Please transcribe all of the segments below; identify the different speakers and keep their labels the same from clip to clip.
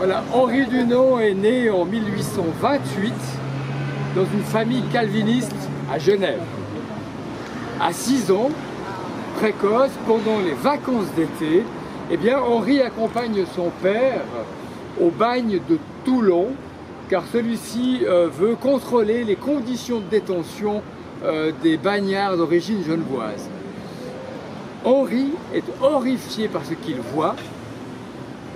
Speaker 1: Voilà, Henri Dunant est né en 1828 dans une famille calviniste à Genève. À 6 ans, précoce, pendant les vacances d'été, eh bien, Henri accompagne son père au bagne de Toulon, car celui-ci veut contrôler les conditions de détention des bagnards d'origine genevoise. Henri est horrifié par ce qu'il voit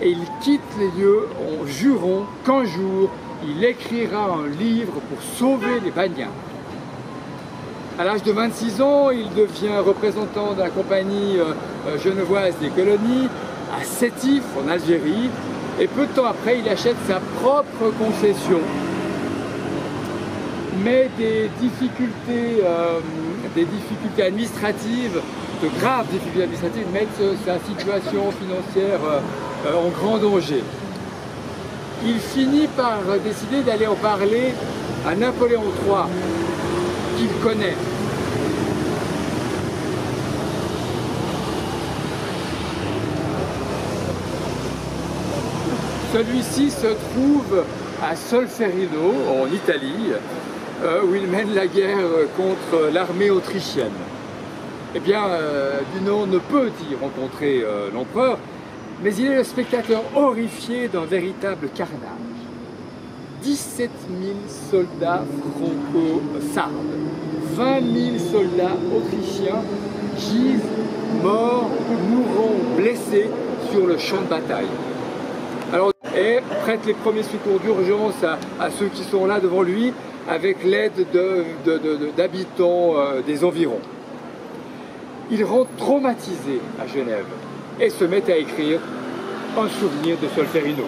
Speaker 1: et il quitte les lieux en jurant qu'un jour il écrira un livre pour sauver les bagnards. À l'âge de 26 ans, il devient représentant de la compagnie genevoise des colonies à Sétif en Algérie et peu de temps après il achète sa propre concession. Mais des difficultés administratives, de graves difficultés administratives mettent sa situation financière en grand danger. Il finit par décider d'aller en parler à Napoléon III, qu'il connaît. Celui-ci se trouve à Solferino, en Italie, où il mène la guerre contre l'armée autrichienne. Eh bien, Dunant ne peut y rencontrer l'empereur, mais il est le spectateur horrifié d'un véritable carnage. 17 000 soldats franco-sardes, 20 000 soldats autrichiens gisent morts, mourants, blessés sur le champ de bataille. Alors, et prête les premiers secours d'urgence à ceux qui sont là devant lui, avec l'aide d'habitants des environs. Il rentre traumatisé à Genève et se met à écrire un souvenir de Solferino.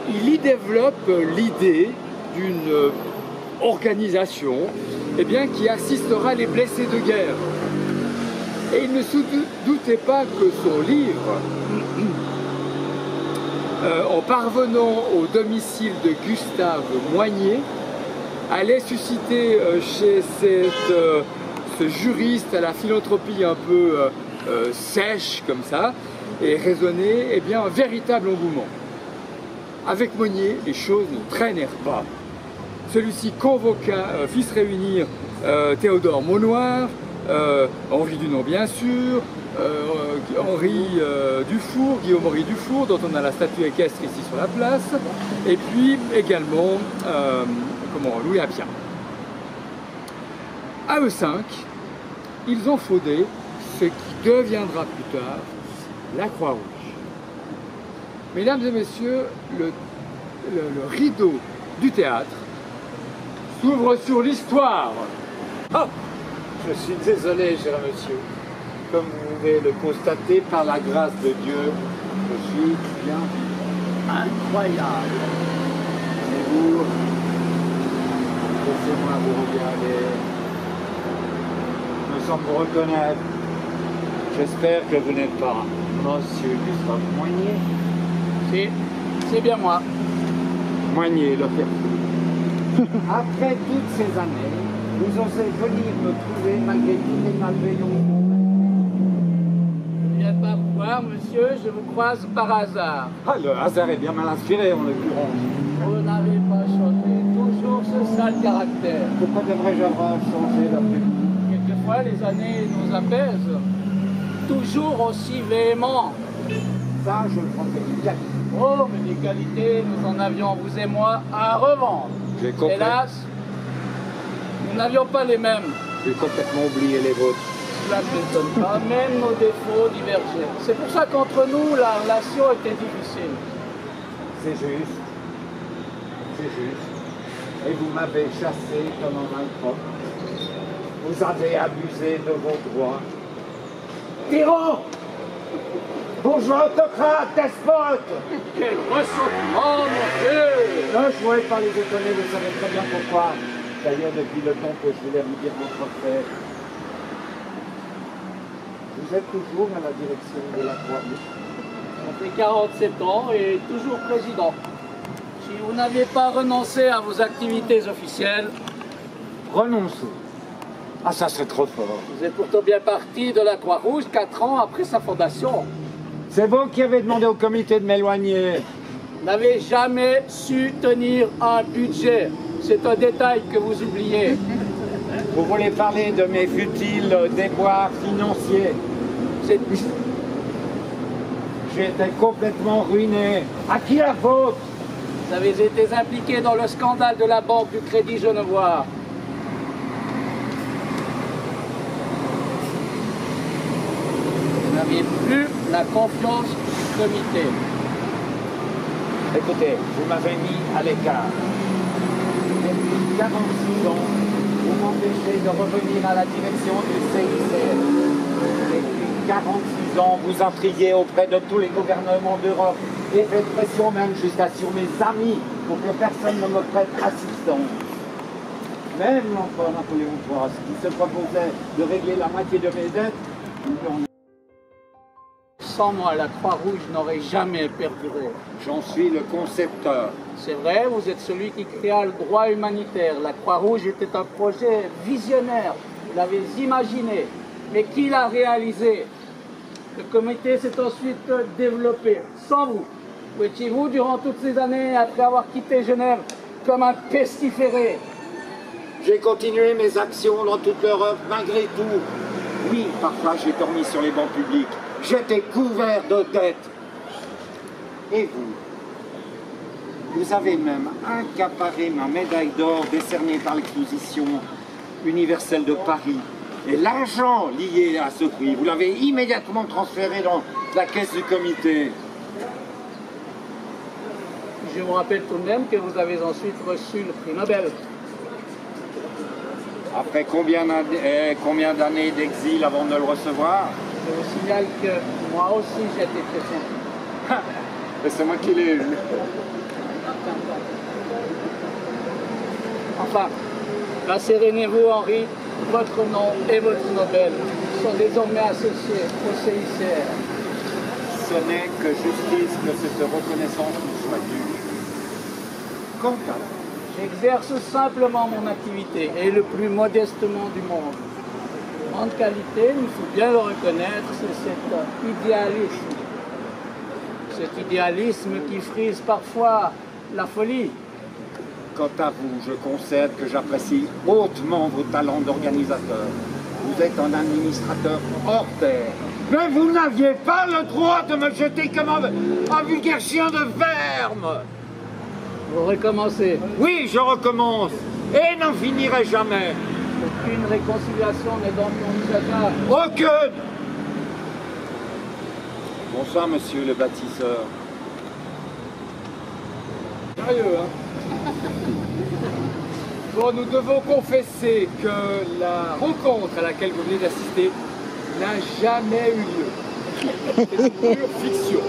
Speaker 1: Il y développe l'idée d'une organisation qui assistera les blessés de guerre. Et il ne se doutait pas que son livre, en parvenant au domicile de Gustave Moignet, allait susciter chez ce juriste à la philanthropie un peu sèche comme ça, et raisonner un véritable engouement. Avec Moignet, les choses ne traînèrent pas. Celui-ci fit se réunir Théodore Monnoir, Henri Dunant bien sûr, Guillaume-Henri Dufour, dont on a la statue équestre ici sur la place, et puis également Louis Appien. À eux 5, ils ont fondé ce qui deviendra plus tard la Croix-Rouge. Mesdames et messieurs, le rideau du théâtre s'ouvre sur l'histoire.
Speaker 2: Oh, je suis désolé, cher monsieur. Comme vous pouvez le constater, par la grâce de Dieu, je suis bien incroyable. Et vous, laissez-moi vous regarder. Je me sens vous reconnaître. J'espère que vous n'êtes pas monsieur Gustave Moignet.
Speaker 3: Si, c'est bien moi.
Speaker 2: Moignet, le père. Après toutes ces années, vous osez venir me trouver malgré tous les malveillants.
Speaker 3: Je ne viens pas vous voir, monsieur, je vous croise par hasard.
Speaker 2: Ah, le hasard est bien mal inspiré en l'occurrence.
Speaker 3: Vous n'avez pas changé, toujours ce sale caractère.
Speaker 2: Pourquoi devrais-je avoir changé d'après vous?
Speaker 3: Quelquefois, les années nous apaisent. Toujours aussi véhément.
Speaker 2: Ça, je le prendrai bien.
Speaker 3: Oh, mais des qualités, nous en avions, vous et moi, à revendre.
Speaker 2: J'ai compris.
Speaker 3: Hélas, nous n'avions pas les mêmes.
Speaker 2: J'ai complètement oublié les vôtres.
Speaker 3: Cela ne m'étonne pas, même nos défauts divergeaient. C'est pour ça qu'entre nous, la relation était difficile.
Speaker 2: C'est juste. C'est juste. Et vous m'avez chassé comme un malpropre. Vous avez abusé de vos droits. Tyran! Bourgeois autocrate, despote!
Speaker 3: Quel ressentiment, mon Dieu!
Speaker 2: Non, je ne pourrais pas les étonner, vous savez très bien pourquoi. D'ailleurs, depuis le temps que je voulais vous dire votre fait. Vous êtes toujours à la direction de la Croix-Rouge.
Speaker 3: Ça fait 47 ans et toujours président. Si vous n'aviez pas renoncé à vos activités officielles...
Speaker 2: Renoncez. Ah, ça serait trop fort.
Speaker 3: Vous êtes pourtant bien parti de la Croix-Rouge 4 ans après sa fondation.
Speaker 2: C'est vous qui avez demandé au comité de m'éloigner.
Speaker 3: Vous n'avez jamais su tenir un budget. C'est un détail que vous oubliez.
Speaker 2: Vous voulez parler de mes futiles déboires financiers? J'ai été complètement ruiné. À qui la faute?
Speaker 3: Vous avez été impliqué dans le scandale de la Banque du Crédit Genevois. Vous n'aviez plus la confiance du comité.
Speaker 2: Écoutez, vous m'avez mis à l'écart. Depuis 46 ans, vous m'empêchez de revenir à la direction du CICR. Depuis 46 ans, vous intriguez auprès de tous les gouvernements d'Europe et faites pression même jusqu'à sur mes amis pour que personne ne me prête assistance. Même l'empereur Napoléon III, qui se proposait de régler la moitié de mes dettes,
Speaker 3: Sans moi, la Croix-Rouge n'aurait jamais perduré.
Speaker 2: j'en suis le concepteur.
Speaker 3: C'est vrai, vous êtes celui qui créa le droit humanitaire. La Croix-Rouge était un projet visionnaire. Vous l'avez imaginé. Mais qui l'a réalisé? Le comité s'est ensuite développé. Sans vous. Où étiez-vous durant toutes ces années après avoir quitté Genève comme un pestiféré?
Speaker 2: J'ai continué mes actions dans toute l'Europe malgré tout. Oui, parfois j'ai dormi sur les bancs publics. J'étais couvert de dettes. Et vous? Vous avez même accaparé ma médaille d'or décernée par l'exposition universelle de Paris. Et l'argent lié à ce prix, vous l'avez immédiatement transféré dans la caisse du comité.
Speaker 3: Je vous rappelle tout de même que vous avez ensuite reçu le prix Nobel.
Speaker 2: Après combien d'années d'exil avant de le recevoir?
Speaker 3: Je vous signale que moi aussi j'ai été pressenti.
Speaker 2: Et c'est moi qui l'ai eu.
Speaker 3: Enfin, rassérénez-vous, Henri. Votre nom et votre Nobel sont désormais associés au CICR.
Speaker 2: Ce n'est que justice que cette reconnaissance nous soit due. Quant à vous,
Speaker 3: J'exerce simplement mon activité et le plus modestement du monde. Grande qualité, il faut bien le reconnaître, c'est cet idéalisme. Cet idéalisme qui frise parfois la folie.
Speaker 2: quant à vous, je concède que j'apprécie hautement vos talents d'organisateur. Vous êtes un administrateur hors pair. Mais vous n'aviez pas le droit de me jeter comme un vulgaire chien de ferme.
Speaker 3: Vous recommencez.
Speaker 2: Oui, je recommence. Et n'en finirai jamais.
Speaker 3: Aucune réconciliation n'est donc envisageable.
Speaker 2: Aucune. Bonsoir, monsieur le bâtisseur.
Speaker 1: Sérieux, hein? Bon, nous devons confesser que la rencontre à laquelle vous venez d'assister n'a jamais eu lieu. C'est une pure fiction.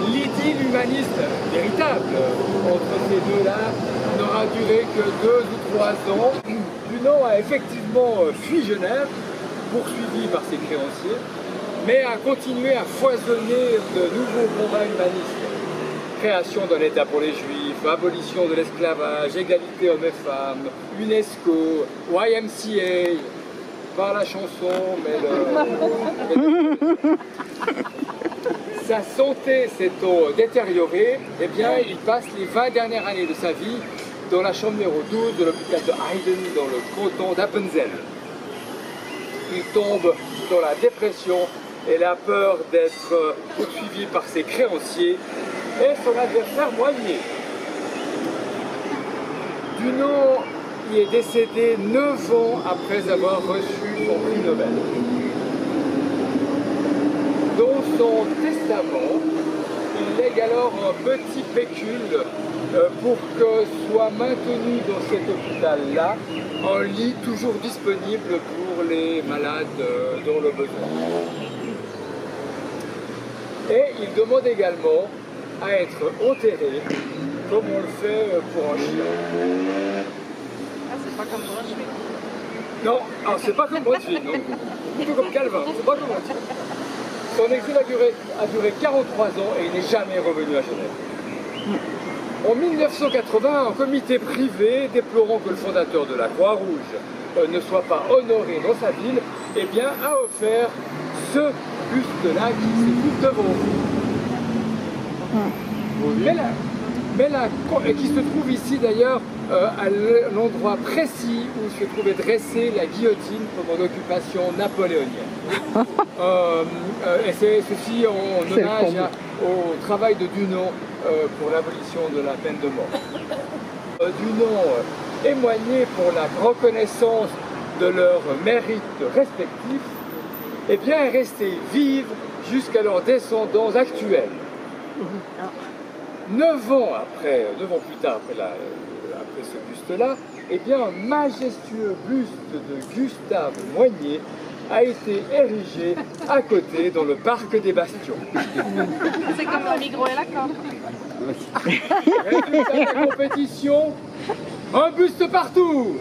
Speaker 1: L'idylle humaniste véritable entre ces deux-là n'aura duré que 2 ou 3 ans. Dunant a effectivement fui Genève, poursuivi par ses créanciers, mais a continué à foisonner de nouveaux combats humanistes. Création d'un État pour les Juifs, abolition de l'esclavage, égalité hommes et femmes, UNESCO, YMCA, pas la chanson, mais sa santé s'étant détériorée, eh bien, il passe les 20 dernières années de sa vie dans la chambre numéro 12 de l'hôpital de Hayden, dans le canton d'Appenzell. Il tombe dans la dépression et la peur d'être poursuivi par ses créanciers et son adversaire Moigné. Dunant y est décédé 9 ans après avoir reçu son prix Nobel. Dans son testament, il lègue alors un petit pécule pour que soit maintenu dans cet hôpital-là un lit toujours disponible pour les malades dans le besoin. Et il demande également à être enterré comme on le fait pour un chien.
Speaker 4: Ah, c'est pas comme Brunswick.
Speaker 1: Non, alors c'est pas comme Brunswick, non. Plutôt comme Calvin, c'est pas comme Brunswick. Son exil a duré 43 ans et il n'est jamais revenu à Genève. En 1980, un comité privé, déplorant que le fondateur de la Croix-Rouge ne soit pas honoré dans sa ville, eh bien, a offert ce buste-là qui se trouve devant vous. Qui se trouve ici d'ailleurs à l'endroit précis où se trouvait dressée la guillotine pendant l'occupation napoléonienne. Et c'est ceci en hommage au travail de Dunant pour l'abolition de la peine de mort. Dunant témoignait pour la reconnaissance de leurs mérites respectifs, et bien est resté vive jusqu'à leurs descendants actuels. 9 ans plus tard, après ce buste-là, eh bien, un majestueux buste de Gustave Moynier a été érigé à côté dans le parc des Bastions.
Speaker 4: C'est comme le micro et la corde.
Speaker 1: Résultat de la compétition, un buste partout.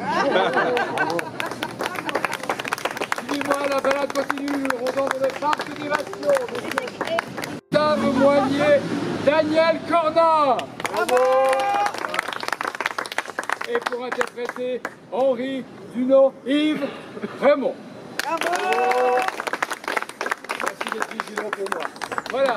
Speaker 1: Dis-moi, la balade continue, rondant dans le parc des Bastions. Gustave Moynier, Daniel Cornat.
Speaker 4: Bravo!
Speaker 1: Et pour interpréter Henri, Dunant, Yves, Raymond.
Speaker 4: Bravo!
Speaker 1: Merci d'être vigilant pour moi. Voilà.